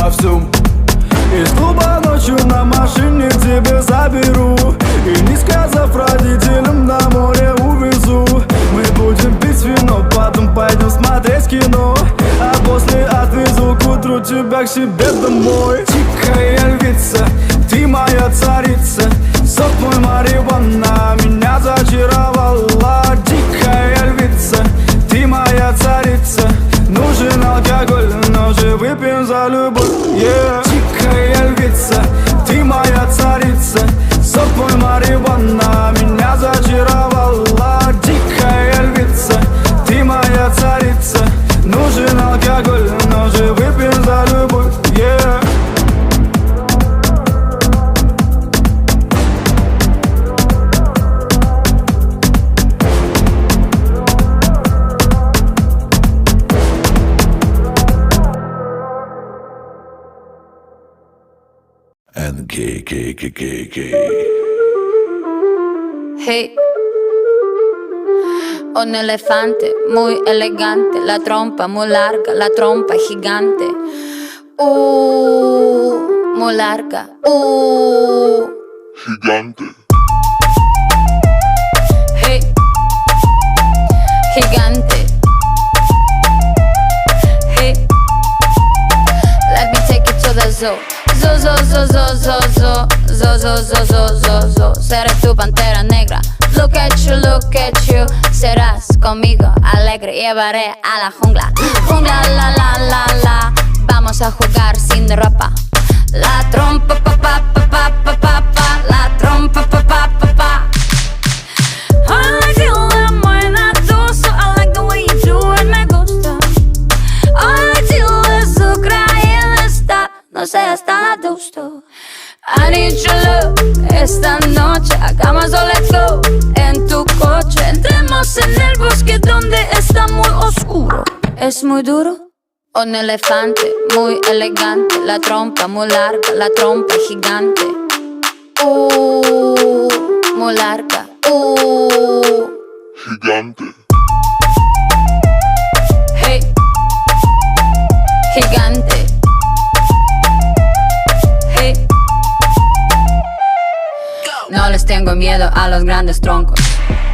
во всем. Из клуба ночью на машине к тебе заберу, и не сказав родителям, на море увезу. Мы будем пить вино, потом пойдем смотреть кино, а после отвезу к утру тебя к себе домой. Дикая львица, ты моя царица, сок мой марихуана меня зачаровала. Дикая львица, ты моя царица, нужен алкоголь, но же выпьем за любовь, yeah. Дикая львица, ты моя царица, сок мой марихуана меня зачаровала. Дикая львица, ты моя царица, нужен алкоголь, но же выпьем за любовь, yeah. Hey, un elefante muy elegante, la trompa muy larga, la trompa gigante. Muy larga. Gigante. Hey, gigante. Hey, let me take you to the zoo. Zo, zo, zo, zo, zo, zo, zo, zo, zo, zo, zo, zo. Seré tu pantera negra. Look at you, serás conmigo alegre. Llevaré a la jungla. Jungla, la, la, la, la. Vamos a jugar sin ropa. La trompa, pa, pa, pa, pa, pa, pa, pa. La trompa, pa, pa, pa, pa. I like you when I do so. I like the way you do it, me gusta. I like you, es Ucrania está. No seas tan adusto. I need your love. Esta noche hagamos all let's go. En tu coche entremos en el bosque donde está muy oscuro. Es muy duro. Un elefante muy elegante, la trompa muy larga, la trompa gigante. Muy larga. Gigante. Hey, gigante. Hey. No les tengo miedo a los grandes troncos.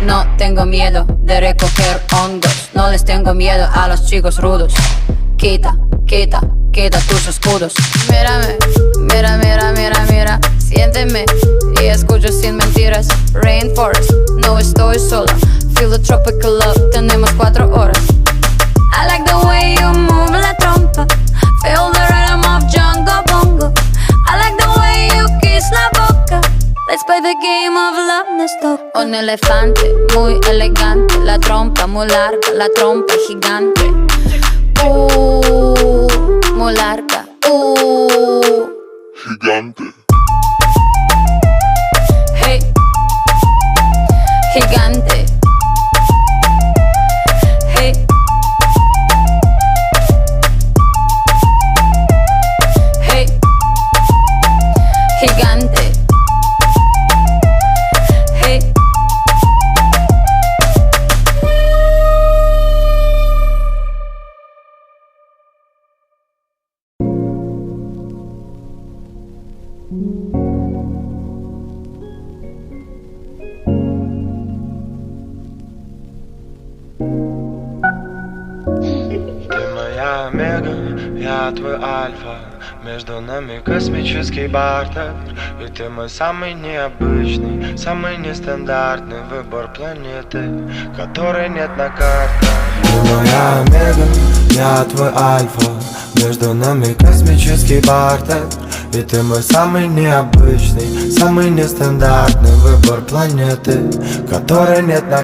No tengo miedo de recoger hongos. No les tengo miedo a los chicos rudos. Quita, quita, quita tus escudos. Mírame, mira, mira, mira, mira. Siénteme y escucho sin mentiras. Rainforest, no estoy sola. Feel the tropical love, tenemos 4 horas. I like the way you move la trompa. Feel the rhythm of Jungle Bongo. I like the way you kiss la boca. Let's play the game of love, let's talk. Un elefante muy elegante, la trompa muy larga, la trompa gigante. Muy larga. Gigante. Hey, gigante. Hey, hey, gigante. Hey. Моя омега, я твой альфа. Между нами космический бартер. И ты мой самый необычный, самый нестандартный выбор планеты, которой нет на карте. Ты моя омега, я твой альфа. Между нами космический бартер. И ты мой самый необычный, самый нестандартный выбор планеты, которой нет на